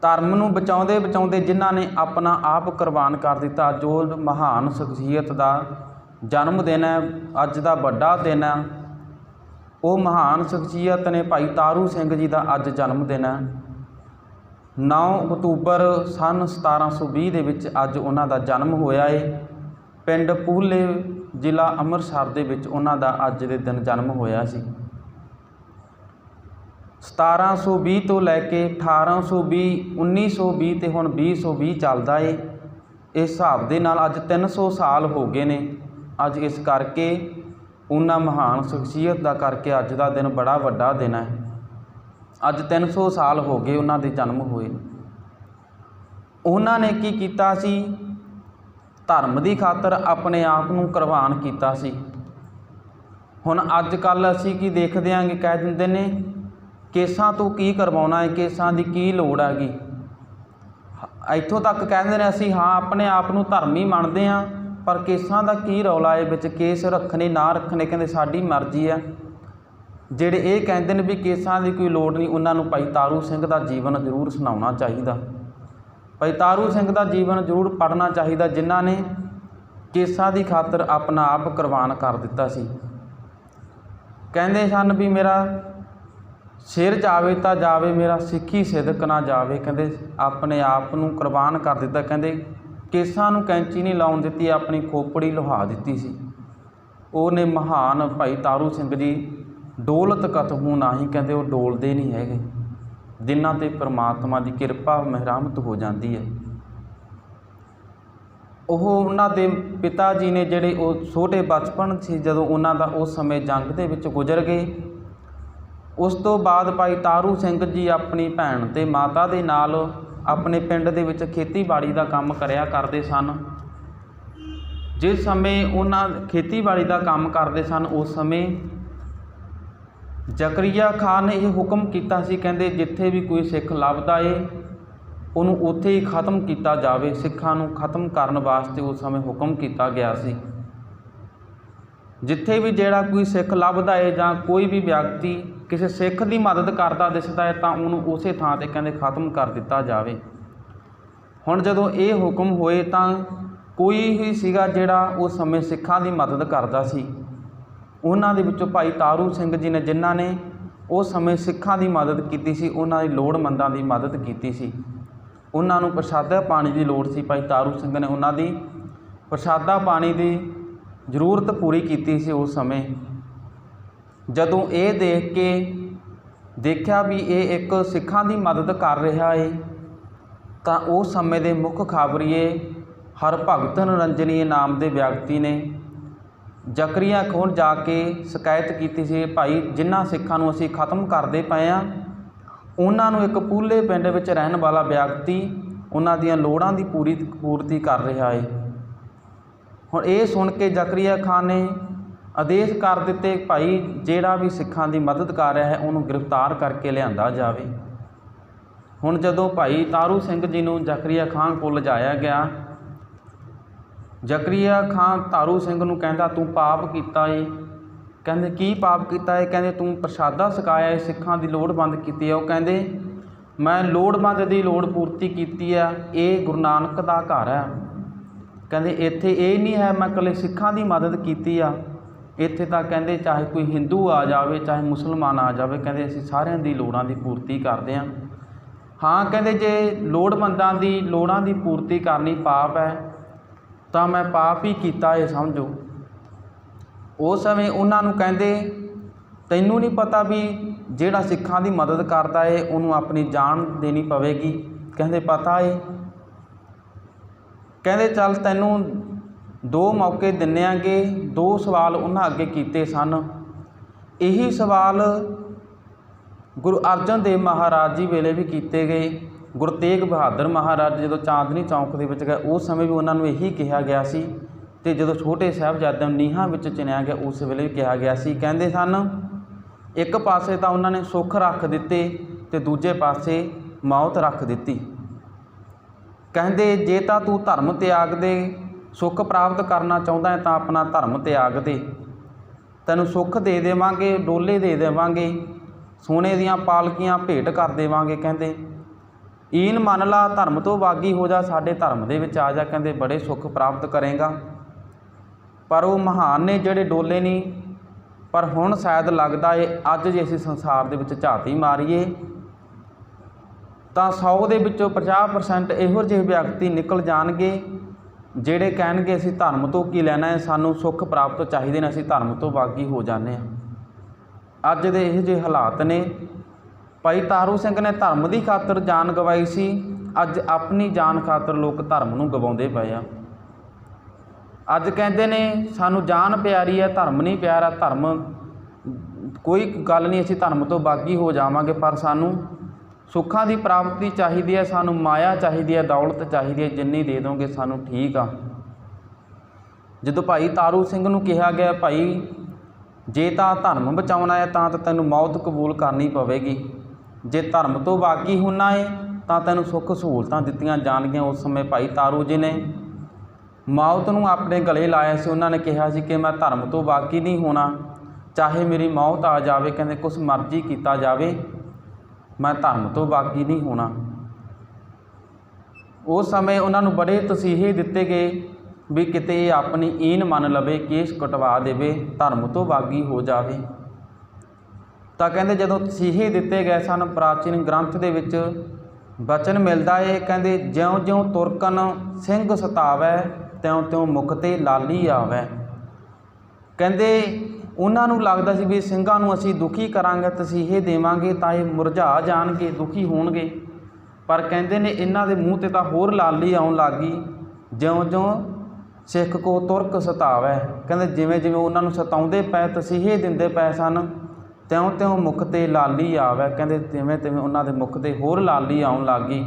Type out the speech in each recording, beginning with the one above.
ਧਰਮ ਨੂੰ ਬਚਾਉਂਦੇ ਬਚਾਉਂਦੇ ਜਿਨ੍ਹਾਂ ਨੇ ਆਪਣਾ ਆਪ ਕੁਰਬਾਨ ਕਰ ਦਿੱਤਾ। ਜੋ ਮਹਾਨ ਸ਼ਖਸੀਅਤ ਦਾ ਜਨਮ ਦਿਨ ਹੈ, ਅੱਜ ਦਾ ਵੱਡਾ ਦਿਨ ਹੈ। ਉਹ ਮਹਾਨ ਸ਼ਖਸੀਅਤ ਨੇ ਭਾਈ ਤਾਰੂ ਸਿੰਘ ਜੀ ਦਾ ਅੱਜ ਜਨਮ ਦਿਨ ਹੈ। 9 ਅਕਤੂਬਰ ਸੰਨ 1720 ਦੇ ਵਿੱਚ ਅੱਜ ਉਹਨਾਂ ਦਾ ਜਨਮ ਹੋਇਆ ਹੈ। ਪਿੰਡ ਪੂਲੇ, ਜ਼ਿਲ੍ਹਾ ਅੰਮ੍ਰਿਤਸਰ ਦੇ ਵਿੱਚ ਉਹਨਾਂ ਦਾ ਅੱਜ ਦੇ ਦਿਨ ਜਨਮ ਹੋਇਆ ਸੀ। 1720 ਤੋਂ ਲੈ ਕੇ 1820, 1920 ਅਤੇ ਹੁਣ 2020 ਚੱਲਦਾ ਏ। ਇਸ ਹਿਸਾਬ ਦੇ ਨਾਲ ਅੱਜ 300 ਸਾਲ ਹੋ ਗਏ ਨੇ। ਅੱਜ ਇਸ ਕਰਕੇ ਉਹਨਾਂ ਮਹਾਨ ਸ਼ਖਸੀਅਤ ਦਾ ਕਰਕੇ ਅੱਜ ਦਾ ਦਿਨ ਬੜਾ ਵੱਡਾ ਦਿਨ ਹੈ। ਅੱਜ 300 ਸਾਲ ਹੋ ਗਏ ਉਹਨਾਂ ਦੇ ਜਨਮ ਹੋਏ। ਉਹਨਾਂ ਨੇ ਕੀ ਕੀਤਾ ਸੀ? ਧਰਮ ਦੀ ਖਾਤਰ ਆਪਣੇ ਆਪ ਨੂੰ ਕੁਰਬਾਨ ਕੀਤਾ ਸੀ। ਹੁਣ ਅੱਜ ਕੱਲ੍ਹ ਅਸੀਂ ਕੀ ਦੇਖਦੇ ਆਂਗੇ, ਕਹਿ ਦਿੰਦੇ ਨੇ ਕੇਸਾਂ ਤੋਂ ਕੀ ਕਰਵਾਉਣਾ ਹੈ, ਕੇਸਾਂ ਦੀ ਕੀ ਲੋੜ ਹੈਗੀ। ਇੱਥੋਂ ਤੱਕ ਕਹਿੰਦੇ ਨੇ ਅਸੀਂ ਹਾਂ ਆਪਣੇ ਆਪ ਨੂੰ ਧਰਮੀ ਮੰਨਦੇ ਹਾਂ, ਪਰ ਕੇਸਾਂ ਦਾ ਕੀ ਰੌਲਾ ਹੈ ਵਿੱਚ, ਕੇਸ ਰੱਖਣੇ ਨਾ ਰੱਖਣੇ ਕਹਿੰਦੇ ਸਾਡੀ ਮਰਜ਼ੀ ਹੈ। ਜਿਹੜੇ ਇਹ ਕਹਿੰਦੇ ਨੇ ਵੀ ਕੇਸਾਂ ਦੀ ਕੋਈ ਲੋੜ ਨਹੀਂ, ਉਹਨਾਂ ਨੂੰ ਭਾਈ ਤਾਰੂ ਸਿੰਘ ਦਾ ਜੀਵਨ ਜ਼ਰੂਰ ਸੁਣਾਉਣਾ ਚਾਹੀਦਾ। ਭਾਈ ਤਾਰੂ ਸਿੰਘ ਦਾ ਜੀਵਨ ਜ਼ਰੂਰ ਪੜ੍ਹਨਾ ਚਾਹੀਦਾ, ਜਿਨ੍ਹਾਂ ਨੇ ਕੇਸਾਂ ਦੀ ਖਾਤਰ ਆਪਣਾ ਆਪ ਕੁਰਬਾਨ ਕਰ ਦਿੱਤਾ ਸੀ। ਕਹਿੰਦੇ ਸਨ ਵੀ ਮੇਰਾ ਸਿਰ ਜਾਵੇ ਤਾਂ ਜਾਵੇ, ਮੇਰਾ ਸਿੱਖੀ ਸਿਦਕ ਨਾ ਜਾਵੇ। ਕਹਿੰਦੇ ਆਪਣੇ ਆਪ ਨੂੰ ਕੁਰਬਾਨ ਕਰ ਦਿੱਤਾ। ਕਹਿੰਦੇ ਕੇਸਾਂ ਨੂੰ ਕੈਂਚੀ ਨਹੀਂ ਲਾਉਣ ਦਿੱਤੀ, ਆਪਣੀ ਖੋਪੜੀ ਲੁਹਾ ਦਿੱਤੀ ਸੀ। ਉਹਨੇ ਮਹਾਨ ਭਾਈ ਤਾਰੂ ਸਿੰਘ ਜੀ ਡੋਲਤ ਕਤਹੂ ਨਾਹੀ, ਕਹਿੰਦੇ ਉਹ ਡੋਲਦੇ ਨਹੀਂ ਹੈਗੇ, ਜਿਨ੍ਹਾਂ 'ਤੇ ਪਰਮਾਤਮਾ ਦੀ ਕਿਰਪਾ ਮਿਹਰਮਤ ਹੋ ਜਾਂਦੀ ਹੈ। ਉਹਨਾਂ ਦੇ ਪਿਤਾ ਜੀ ਨੇ ਜਿਹੜੇ ਉਹ ਛੋਟੇ ਬਚਪਨ ਸੀ ਜਦੋਂ ਉਹਨਾਂ ਦਾ, ਉਸ ਸਮੇਂ ਜੰਗ ਦੇ ਵਿੱਚ ਗੁਜ਼ਰ ਗਏ। ਉਸ ਤੋਂ ਬਾਅਦ ਭਾਈ ਤਾਰੂ ਸਿੰਘ ਜੀ ਆਪਣੀ ਭੈਣ ਅਤੇ ਮਾਤਾ ਦੇ ਨਾਲ ਆਪਣੇ ਪਿੰਡ ਦੇ ਵਿੱਚ ਖੇਤੀਬਾੜੀ ਦਾ ਕੰਮ ਕਰਿਆ ਕਰਦੇ ਸਨ। ਜਿਸ ਸਮੇਂ ਉਹਨਾਂ ਖੇਤੀਬਾੜੀ ਦਾ ਕੰਮ ਕਰਦੇ ਸਨ, ਉਸ ਸਮੇਂ ਜ਼ਕਰੀਆ ਖਾਨ ਨੇ ਇਹ ਹੁਕਮ ਕੀਤਾ ਸੀ, ਕਹਿੰਦੇ ਜਿੱਥੇ ਵੀ ਕੋਈ ਸਿੱਖ ਲੱਭਦਾ ਏ ਉਹਨੂੰ ਉੱਥੇ ਹੀ ਖਤਮ ਕੀਤਾ ਜਾਵੇ। ਸਿੱਖਾਂ ਨੂੰ ਖਤਮ ਕਰਨ ਵਾਸਤੇ ਉਸ ਸਮੇਂ ਹੁਕਮ ਕੀਤਾ ਗਿਆ ਸੀ। ਜਿੱਥੇ ਵੀ ਜਿਹੜਾ ਕੋਈ ਸਿੱਖ ਲੱਭਦਾ ਏ ਜਾਂ ਕੋਈ ਵੀ ਵਿਅਕਤੀ ਕਿਸੇ ਸਿੱਖ ਦੀ ਮਦਦ ਕਰਦਾ ਦਿਸਦਾ ਹੈ ਤਾਂ ਉਹਨੂੰ ਉਸੇ ਥਾਂ 'ਤੇ ਕਹਿੰਦੇ ਖਤਮ ਕਰ ਦਿੱਤਾ ਜਾਵੇ। ਹੁਣ ਜਦੋਂ ਇਹ ਹੁਕਮ ਹੋਏ ਤਾਂ ਕੋਈ ਹੀ ਸੀਗਾ ਜਿਹੜਾ ਉਸ ਸਮੇਂ ਸਿੱਖਾਂ ਦੀ ਮਦਦ ਕਰਦਾ ਸੀ। ਉਹਨਾਂ ਦੇ ਵਿੱਚੋਂ ਭਾਈ ਤਾਰੂ ਸਿੰਘ ਜੀ ਨੇ, ਜਿਨ੍ਹਾਂ ਨੇ ਉਸ ਸਮੇਂ ਸਿੱਖਾਂ ਦੀ ਮਦਦ ਕੀਤੀ ਸੀ, ਉਹਨਾਂ ਦੀ ਲੋੜਵੰਦਾਂ ਦੀ ਮਦਦ ਕੀਤੀ ਸੀ। ਉਹਨਾਂ ਨੂੰ ਪ੍ਰਸ਼ਾਦਾ ਪਾਣੀ ਦੀ ਲੋੜ ਸੀ। ਭਾਈ ਤਾਰੂ ਸਿੰਘ ਨੇ ਉਹਨਾਂ ਦੀ ਪ੍ਰਸ਼ਾਦਾ ਪਾਣੀ ਦੀ ਜ਼ਰੂਰਤ ਪੂਰੀ ਕੀਤੀ ਸੀ। ਉਸ ਸਮੇਂ ਜਦੋਂ ਇਹ ਦੇਖ ਕੇ ਦੇਖਿਆ ਵੀ ਇਹ ਇੱਕ ਸਿੱਖਾਂ ਦੀ ਮਦਦ ਕਰ ਰਿਹਾ ਏ, ਤਾਂ ਉਸ ਸਮੇਂ ਦੇ ਮੁੱਖ ਖਾਬਰੀਏ ਹਰਭਗਤ ਨਿਰੰਜਨੀਏ ਨਾਮ ਦੇ ਵਿਅਕਤੀ ਨੇ ਜ਼ਕਰੀਆ ਕੋਲ ਜਾ ਕੇ ਸ਼ਿਕਾਇਤ ਕੀਤੀ ਸੀ, ਭਾਈ ਜਿਨ੍ਹਾਂ ਸਿੱਖਾਂ ਨੂੰ ਅਸੀਂ ਖਤਮ ਕਰਦੇ ਪਏ ਹਾਂ, ਉਹਨਾਂ ਨੂੰ ਇੱਕ ਪੂਲੇ ਪਿੰਡ ਵਿੱਚ ਰਹਿਣ ਵਾਲਾ ਵਿਅਕਤੀ ਉਹਨਾਂ ਦੀਆਂ ਲੋੜਾਂ ਦੀ ਪੂਰਤੀ ਕਰ ਰਿਹਾ ਏ। ਹੁਣ ਇਹ ਸੁਣ ਕੇ ਜ਼ਕਰੀਆ ਖਾਨ ਨੇ ਆਦੇਸ਼ ਕਰ ਦਿੱਤੇ, ਭਾਈ ਜਿਹੜਾ ਵੀ ਸਿੱਖਾਂ ਦੀ ਮਦਦ ਕਰ ਰਿਹਾ ਹੈ ਉਹਨੂੰ ਗ੍ਰਿਫਤਾਰ ਕਰਕੇ ਲਿਆਂਦਾ ਜਾਵੇ। ਹੁਣ ਜਦੋਂ ਭਾਈ ਤਾਰੂ ਸਿੰਘ ਜੀ ਨੂੰ ਜ਼ਕਰੀਆ ਖਾਨ ਕੋਲ ਲਿਜਾਇਆ ਗਿਆ, ਜ਼ਕਰੀਆ ਖਾਨ ਤਾਰੂ ਸਿੰਘ ਨੂੰ ਕਹਿੰਦਾ ਤੂੰ ਪਾਪ ਕੀਤਾ ਏ। ਕਹਿੰਦੇ ਕੀ ਪਾਪ ਕੀਤਾ ਏ? ਕਹਿੰਦੇ ਤੂੰ ਪ੍ਰਸ਼ਾਦਾ ਛਕਾਇਆ ਏ, ਸਿੱਖਾਂ ਦੀ ਲੋੜਵੰਦ ਕੀਤੀ ਹੈ। ਉਹ ਕਹਿੰਦੇ ਮੈਂ ਲੋੜਵੰਦ ਦੀ ਲੋੜ ਪੂਰਤੀ ਕੀਤੀ ਆ, ਇਹ ਗੁਰੂ ਨਾਨਕ ਦਾ ਘਰ ਹੈ। ਕਹਿੰਦੇ ਇੱਥੇ ਇਹ ਨਹੀਂ ਹੈ ਮੈਂ ਇਕੱਲੇ ਸਿੱਖਾਂ ਦੀ ਮਦਦ ਕੀਤੀ ਆ, ਇੱਥੇ ਤਾਂ ਕਹਿੰਦੇ ਚਾਹੇ ਕੋਈ ਹਿੰਦੂ ਆ ਜਾਵੇ ਚਾਹੇ ਮੁਸਲਮਾਨ ਆ ਜਾਵੇ, ਕਹਿੰਦੇ ਅਸੀਂ ਸਾਰਿਆਂ ਦੀ ਲੋੜਾਂ ਦੀ ਪੂਰਤੀ ਕਰਦੇ ਹਾਂ। ਹਾਂ ਕਹਿੰਦੇ ਜੇ ਲੋੜਵੰਦਾਂ ਦੀ ਲੋੜਾਂ ਦੀ ਪੂਰਤੀ ਕਰਨੀ ਪਾਪ ਹੈ ਤਾਂ ਮੈਂ ਪਾਪ ਹੀ ਕੀਤਾ ਇਹ ਸਮਝੋ। ਉਸ ਸਮੇਂ ਉਹਨਾਂ ਨੂੰ ਕਹਿੰਦੇ ਤੈਨੂੰ ਨਹੀਂ ਪਤਾ ਵੀ ਜਿਹੜਾ ਸਿੱਖਾਂ ਦੀ ਮਦਦ ਕਰਦਾ ਏ ਉਹਨੂੰ ਆਪਣੀ ਜਾਨ ਦੇਣੀ ਪਵੇਗੀ? ਕਹਿੰਦੇ ਪਤਾ ਏ। ਕਹਿੰਦੇ ਚੱਲ ਤੈਨੂੰ 2 ਮੌਕੇ ਦਿੰਨੇਆਂਗੇ। 2 ਸਵਾਲ ਉਹਨਾਂ ਅੱਗੇ ਕੀਤੇ ਸਨ। ਇਹੀ ਸਵਾਲ ਗੁਰੂ ਅਰਜਨ ਦੇਵ ਮਹਾਰਾਜ ਜੀ ਵੇਲੇ ਵੀ ਕੀਤੇ ਗਏ। ਗੁਰੂ ਤੇਗ ਬਹਾਦਰ ਮਹਾਰਾਜ ਜਦੋਂ ਚਾਂਦਨੀ ਚੌਂਕ ਦੇ ਵਿੱਚ ਗਏ ਉਸ ਸਮੇਂ ਵੀ ਉਹਨਾਂ ਨੂੰ ਇਹੀ ਕਿਹਾ ਗਿਆ ਸੀ, ਅਤੇ ਜਦੋਂ ਛੋਟੇ ਸਾਹਿਬਜ਼ਾਦਿਆਂ ਨੂੰ ਨੀਹਾਂ ਵਿੱਚ ਚਿਣਿਆ ਗਿਆ ਉਸ ਵੇਲੇ ਵੀ ਕਿਹਾ ਗਿਆ ਸੀ। ਕਹਿੰਦੇ ਸਨ ਇੱਕ ਪਾਸੇ ਤਾਂ ਉਹਨਾਂ ਨੇ ਸੁੱਖ ਰੱਖ ਦਿੱਤੇ ਅਤੇ ਦੂਜੇ ਪਾਸੇ ਮੌਤ ਰੱਖ ਦਿੱਤੀ। ਕਹਿੰਦੇ ਜੇ ਤਾਂ ਤੂੰ ਧਰਮ ਤਿਆਗ ਦੇ ਸੁੱਖ ਪ੍ਰਾਪਤ ਕਰਨਾ ਚਾਹੁੰਦਾ ਹੈ ਤਾਂ ਆਪਣਾ ਧਰਮ ਤਿਆਗ ਦੇ, ਤੈਨੂੰ ਸੁੱਖ ਦੇ ਦੇਵਾਂਗੇ, ਡੋਲੇ ਦੇ ਦੇਵਾਂਗੇ, ਸੋਨੇ ਦੀਆਂ ਪਾਲਕੀਆਂ ਭੇਟ ਕਰ ਦੇਵਾਂਗੇ। ਕਹਿੰਦੇ ਈਨ ਮੰਨ ਲਾ, ਧਰਮ ਤੋਂ ਬਾਗੀ ਹੋ ਜਾ, ਸਾਡੇ ਧਰਮ ਦੇ ਵਿੱਚ ਆ ਜਾ, ਕਹਿੰਦੇ ਬੜੇ ਸੁੱਖ ਪ੍ਰਾਪਤ ਕਰੇਗਾ। ਪਰ ਉਹ ਮਹਾਨ ਨੇ ਜਿਹੜੇ ਡੋਲੇ ਨਹੀਂ। ਪਰ ਹੁਣ ਸ਼ਾਇਦ ਲੱਗਦਾ ਏ ਅੱਜ ਜੇ ਅਸੀਂ ਸੰਸਾਰ ਦੇ ਵਿੱਚ ਝਾਤੀ ਮਾਰੀਏ ਤਾਂ 100 ਦੇ ਵਿੱਚੋਂ 50% ਇਹੋ ਜਿਹੇ ਵਿਅਕਤੀ ਨਿਕਲ ਜਾਣਗੇ ਜਿਹੜੇ ਕਹਿਣਗੇ ਅਸੀਂ ਧਰਮ ਤੋਂ ਕੀ ਲੈਣਾ ਹੈ, ਸਾਨੂੰ ਸੁੱਖ ਪ੍ਰਾਪਤ ਚਾਹੀਦੇ ਨੇ, ਅਸੀਂ ਧਰਮ ਤੋਂ ਬਾਗੀ ਹੋ ਜਾਂਦੇ ਹਾਂ। ਅੱਜ ਦੇ ਇਹੋ ਜਿਹੇ ਹਾਲਾਤ ਨੇ। ਭਾਈ ਤਾਰੂ ਸਿੰਘ ਨੇ ਧਰਮ ਦੀ ਖਾਤਰ ਜਾਨ ਗਵਾਈ ਸੀ, ਅੱਜ ਆਪਣੀ ਜਾਨ ਖਾਤਰ ਲੋਕ ਧਰਮ ਨੂੰ ਗਵਾਉਂਦੇ ਪਏ ਆ। ਅੱਜ ਕਹਿੰਦੇ ਨੇ ਸਾਨੂੰ ਜਾਨ ਪਿਆਰੀ ਹੈ, ਧਰਮ ਨਹੀਂ ਪਿਆਰਾ। ਧਰਮ ਕੋਈ ਗੱਲ ਨਹੀਂ, ਅਸੀਂ ਧਰਮ ਤੋਂ ਬਾਗੀ ਹੋ ਜਾਵਾਂਗੇ, ਪਰ ਸਾਨੂੰ ਸੁੱਖਾਂ ਦੀ ਪ੍ਰਾਪਤੀ ਚਾਹੀਦੀ ਹੈ, ਸਾਨੂੰ ਮਾਇਆ ਚਾਹੀਦੀ ਹੈ, ਦੌਲਤ ਚਾਹੀਦੀ ਹੈ, ਜਿੰਨੀ ਦੇ ਦੋਗੇ ਸਾਨੂੰ ਠੀਕ ਆ। ਜਦੋਂ ਭਾਈ ਤਾਰੂ ਸਿੰਘ ਨੂੰ ਕਿਹਾ ਗਿਆ ਭਾਈ ਜੇ ਤਾਂ ਧਰਮ ਬਚਾਉਣਾ ਹੈ ਤਾਂ ਤੈਨੂੰ ਮੌਤ ਕਬੂਲ ਕਰਨੀ ਪਵੇਗੀ, ਜੇ ਧਰਮ ਤੋਂ ਬਾਗੀ ਹੋਣਾ ਹੈ ਤਾਂ ਤੈਨੂੰ ਸੁੱਖ ਸਹੂਲਤਾਂ ਦਿੱਤੀਆਂ ਜਾਣਗੀਆਂ। ਉਸ ਸਮੇਂ ਭਾਈ ਤਾਰੂ ਜੀ ਨੇ ਮੌਤ ਨੂੰ ਆਪਣੇ ਗਲੇ ਲਾਇਆ ਸੀ। ਉਹਨਾਂ ਨੇ ਕਿਹਾ ਸੀ ਕਿ ਮੈਂ ਧਰਮ ਤੋਂ ਬਾਗੀ ਨਹੀਂ ਹੋਣਾ, ਚਾਹੇ ਮੇਰੀ ਮੌਤ ਆ ਜਾਵੇ, ਕਹਿੰਦੇ ਕੁਛ ਮਰਜ਼ੀ ਕੀਤਾ ਜਾਵੇ, ਮੈਂ ਧਰਮ ਤੋਂ ਬਾਗੀ ਨਹੀਂ ਹੋਣਾ। ਉਸ ਸਮੇਂ ਉਹਨਾਂ ਨੂੰ ਬੜੇ ਤਸੀਹੇ ਦਿੱਤੇ ਗਏ ਵੀ ਕਿਤੇ ਇਹ ਆਪਣੀ ਈਨ ਮੰਨ ਲਵੇ, ਕੇਸ ਕਟਵਾ ਦੇਵੇ, ਧਰਮ ਤੋਂ ਬਾਗੀ ਹੋ ਜਾਵੇ। ਤਾਂ ਕਹਿੰਦੇ ਜਦੋਂ ਤਸੀਹੇ ਦਿੱਤੇ ਗਏ ਸਨ, ਪ੍ਰਾਚੀਨ ਗ੍ਰੰਥ ਦੇ ਵਿੱਚ ਬਚਨ ਮਿਲਦਾ ਏ, ਕਹਿੰਦੇ ਜਿਉਂ ਜਿਉਂ ਤੁਰਕਨ ਸਿੰਘ ਸਤਾਵੈ, ਤਿਉਂ ਤਿਉਂ ਮੁਖ ਤੇ ਲਾਲੀ ਆਵੈ। ਕਹਿੰਦੇ ਉਹਨਾਂ ਨੂੰ ਲੱਗਦਾ ਸੀ ਵੀ ਸਿੰਘਾਂ ਨੂੰ ਅਸੀਂ ਦੁਖੀ ਕਰਾਂਗੇ, ਤਸੀਹੇ ਦੇਵਾਂਗੇ ਤਾਂ ਇਹ ਮੁਰਝਾ ਜਾਣਗੇ, ਦੁਖੀ ਹੋਣਗੇ। ਪਰ ਕਹਿੰਦੇ ਨੇ ਇਹਨਾਂ ਦੇ ਮੂੰਹ 'ਤੇ ਤਾਂ ਹੋਰ ਲਾਲੀ ਆਉਣ ਲੱਗ ਗਈ। ਜਿਉਂ ਜਿਉਂ ਸਿੱਖ ਕੋ ਤੁਰਕ ਸਤਾਵੈ, ਕਹਿੰਦੇ ਜਿਵੇਂ ਜਿਵੇਂ ਉਹਨਾਂ ਨੂੰ ਸਤਾਉਂਦੇ ਪਏ, ਤਸੀਹੇ ਦਿੰਦੇ ਪਏ ਸਨ, ਤਿਉਂ ਤਿਉਂ ਮੁਖ 'ਤੇ ਲਾਲੀ ਆਵੈ। ਕਹਿੰਦੇ ਤਿਵੇਂ ਤਿਵੇਂ ਉਹਨਾਂ ਦੇ ਮੁਖ 'ਤੇ ਹੋਰ ਲਾਲੀ ਆਉਣ ਲੱਗ ਗਈ।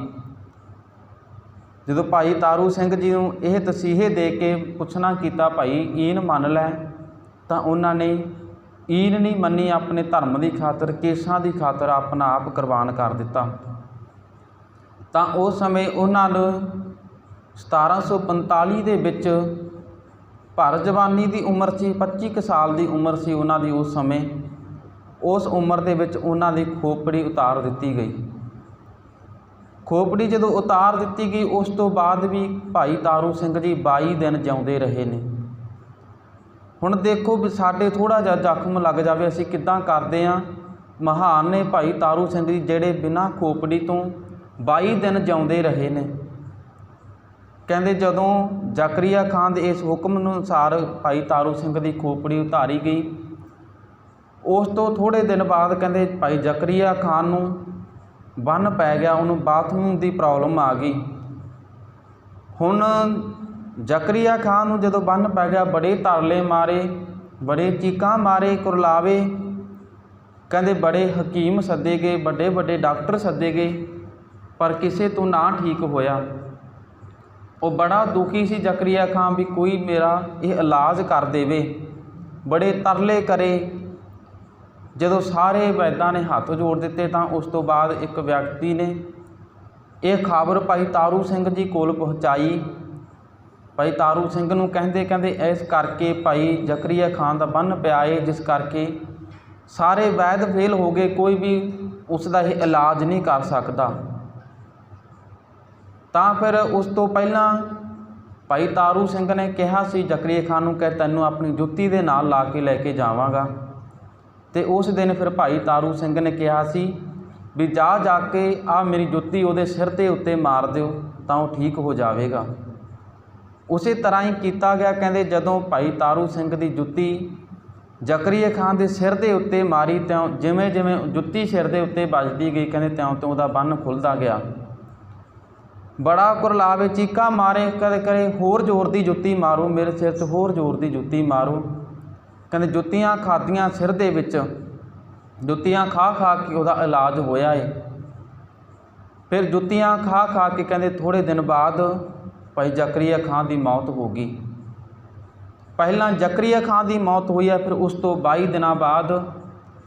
ਜਦੋਂ ਭਾਈ ਤਾਰੂ ਸਿੰਘ ਜੀ ਨੂੰ ਇਹ ਤਸੀਹੇ ਦੇ ਕੇ ਪੁੱਛਣਾ ਕੀਤਾ ਭਾਈ ਈਨ ਮੰਨ ਲੈ, ਤਾਂ ਉਹਨਾਂ ਨੇ ਈਨ ਨਹੀਂ ਮੰਨੀ, ਆਪਣੇ ਧਰਮ ਦੀ ਖਾਤਰ, ਕੇਸਾਂ ਦੀ ਖਾਤਰ ਆਪਣਾ ਆਪ ਕੁਰਬਾਨ ਕਰ ਦਿੱਤਾ। ਤਾਂ ਉਸ ਸਮੇਂ ਉਹਨਾਂ ਨੂੰ 1745 ਦੇ ਵਿੱਚ ਭਰ ਜਵਾਨੀ ਦੀ ਉਮਰ ਸੀ, 25 ਕੁ ਸਾਲ ਦੀ ਉਮਰ ਸੀ ਉਹਨਾਂ ਦੀ ਉਸ ਸਮੇਂ। ਉਸ ਉਮਰ ਦੇ ਵਿੱਚ ਉਹਨਾਂ ਦੀ ਖੋਪੜੀ ਉਤਾਰ ਦਿੱਤੀ ਗਈ। ਖੋਪੜੀ ਜਦੋਂ ਉਤਾਰ ਦਿੱਤੀ ਗਈ, ਉਸ ਤੋਂ ਬਾਅਦ ਵੀ ਭਾਈ ਤਾਰੂ ਸਿੰਘ ਜੀ 22 ਦਿਨ ਜਿਉਂਦੇ ਰਹੇ ਨੇ। ਹੁਣ ਦੇਖੋ ਵੀ ਸਾਡੇ ਥੋੜ੍ਹਾ ਜਿਹਾ ਜ਼ਖਮ ਲੱਗ ਜਾਵੇ ਅਸੀਂ ਕਿੱਦਾਂ ਕਰਦੇ ਹਾਂ। ਮਹਾਨ ਨੇ ਭਾਈ ਤਾਰੂ ਸਿੰਘ ਜੀ ਜਿਹੜੇ ਬਿਨਾਂ ਖੋਪੜੀ ਤੋਂ 22 ਦਿਨ ਜਿਉਂਦੇ ਰਹੇ ਨੇ। ਕਹਿੰਦੇ ਜਦੋਂ ਜ਼ਕਰੀਆ ਖਾਨ ਦੇ ਇਸ ਹੁਕਮ ਅਨੁਸਾਰ ਭਾਈ ਤਾਰੂ ਸਿੰਘ ਦੀ ਖੋਪੜੀ ਉਤਾਰੀ ਗਈ, ਉਸ ਤੋਂ ਥੋੜ੍ਹੇ ਦਿਨ ਬਾਅਦ ਕਹਿੰਦੇ ਭਾਈ ਜ਼ਕਰੀਆ ਖਾਨ ਨੂੰ ਬੰਨ ਪੈ ਗਿਆ, ਉਹਨੂੰ ਬਾਥਰੂਮ ਦੀ ਪ੍ਰੋਬਲਮ ਆ ਗਈ। ਹੁਣ ਜ਼ਕਰੀਆ ਖਾਨ ਨੂੰ ਜਦੋਂ ਬੰਨ ਪੈ ਗਿਆ, ਬੜੇ ਤਰਲੇ ਮਾਰੇ, ਬੜੇ ਚੀਕਾਂ ਮਾਰੇ, ਕੁਰਲਾਵੇ। ਕਹਿੰਦੇ ਬੜੇ ਹਕੀਮ ਸੱਦੇ ਗਏ, ਵੱਡੇ ਵੱਡੇ ਡਾਕਟਰ ਸੱਦੇ ਗਏ, ਪਰ ਕਿਸੇ ਤੋਂ ਨਾ ਠੀਕ ਹੋਇਆ। ਉਹ ਬੜਾ ਦੁਖੀ ਸੀ ਜ਼ਕਰੀਆ ਖਾਨ ਵੀ ਕੋਈ ਮੇਰਾ ਇਹ ਇਲਾਜ ਕਰ ਦੇਵੇ। ਬੜੇ ਤਰਲੇ ਕਰੇ। ਜਦੋਂ ਸਾਰੇ ਵੈਦਾਂ ਨੇ ਹੱਥ ਜੋੜ ਦਿੱਤੇ ਤਾਂ ਉਸ ਤੋਂ ਬਾਅਦ ਇੱਕ ਵਿਅਕਤੀ ਨੇ ਇਹ ਖਬਰ ਭਾਈ ਤਾਰੂ ਸਿੰਘ ਜੀ ਕੋਲ ਪਹੁੰਚਾਈ। ਭਾਈ ਤਾਰੂ ਸਿੰਘ ਨੂੰ ਕਹਿੰਦੇ ਇਸ ਕਰਕੇ ਭਾਈ ਜ਼ਕਰੀਆ ਖਾਨ ਦਾ ਬੰਨ ਪਿਆ ਏ, ਜਿਸ ਕਰਕੇ ਸਾਰੇ ਵੈਦ ਫੇਲ ਹੋ ਗਏ, ਕੋਈ ਵੀ ਉਸ ਦਾ ਇਹ ਇਲਾਜ ਨਹੀਂ ਕਰ ਸਕਦਾ। ਤਾਂ ਫਿਰ ਉਸ ਤੋਂ ਪਹਿਲਾਂ ਭਾਈ ਤਾਰੂ ਸਿੰਘ ਨੇ ਕਿਹਾ ਸੀ ਜ਼ਕਰੀਆ ਖਾਨ ਨੂੰ ਕਿ ਤੈਨੂੰ ਆਪਣੀ ਜੁੱਤੀ ਦੇ ਨਾਲ ਲਾ ਕੇ ਲੈ ਕੇ ਜਾਵਾਂਗਾ। ਅਤੇ ਉਸ ਦਿਨ ਫਿਰ ਭਾਈ ਤਾਰੂ ਸਿੰਘ ਨੇ ਕਿਹਾ ਸੀ ਵੀ ਜਾ ਕੇ ਆ ਮੇਰੀ ਜੁੱਤੀ ਉਹਦੇ ਸਿਰ ਦੇ ਉੱਤੇ ਮਾਰ ਦਿਓ ਤਾਂ ਉਹ ਠੀਕ ਹੋ ਜਾਵੇਗਾ। ਉਸੇ ਤਰ੍ਹਾਂ ਹੀ ਕੀਤਾ ਗਿਆ। ਕਹਿੰਦੇ ਜਦੋਂ ਭਾਈ ਤਾਰੂ ਸਿੰਘ ਦੀ ਜੁੱਤੀ ਜ਼ਕਰੀਆ ਖਾਨ ਦੇ ਸਿਰ ਦੇ ਉੱਤੇ ਮਾਰੀ, ਤਿਉਂ ਜਿਵੇਂ ਜਿਵੇਂ ਜੁੱਤੀ ਸਿਰ ਦੇ ਉੱਤੇ ਵੱਜਦੀ ਗਈ, ਕਹਿੰਦੇ ਤਿਉਂ ਤਿਉਂ ਉਹਦਾ ਬੰਨ ਖੁੱਲ੍ਹਦਾ ਗਿਆ। ਬੜਾ ਕੁਰਲਾਵੇ, ਚੀਕਾਂ ਮਾਰੇ, ਕਦੇ ਹੋਰ ਜ਼ੋਰ ਦੀ ਜੁੱਤੀ ਮਾਰੋ, ਮੇਰੇ ਸਿਰ 'ਚ ਹੋਰ ਜ਼ੋਰ ਦੀ ਜੁੱਤੀ ਮਾਰੋ। ਕਹਿੰਦੇ ਜੁੱਤੀਆਂ ਖਾਧੀਆਂ ਸਿਰ ਦੇ ਵਿੱਚ, ਜੁੱਤੀਆਂ ਖਾ ਕੇ ਉਹਦਾ ਇਲਾਜ ਹੋਇਆ ਏ। ਫਿਰ ਜੁੱਤੀਆਂ ਖਾ ਕੇ ਕਹਿੰਦੇ ਥੋੜ੍ਹੇ ਦਿਨ ਬਾਅਦ ਭਾਈ ਜ਼ਕਰੀਆ ਖਾਨ ਦੀ ਮੌਤ ਹੋ ਗਈ। ਪਹਿਲਾਂ ਜ਼ਕਰੀਆ ਖਾਨ ਦੀ ਮੌਤ ਹੋਈ ਹੈ, ਫਿਰ ਉਸ ਤੋਂ 22 ਦਿਨਾਂ ਬਾਅਦ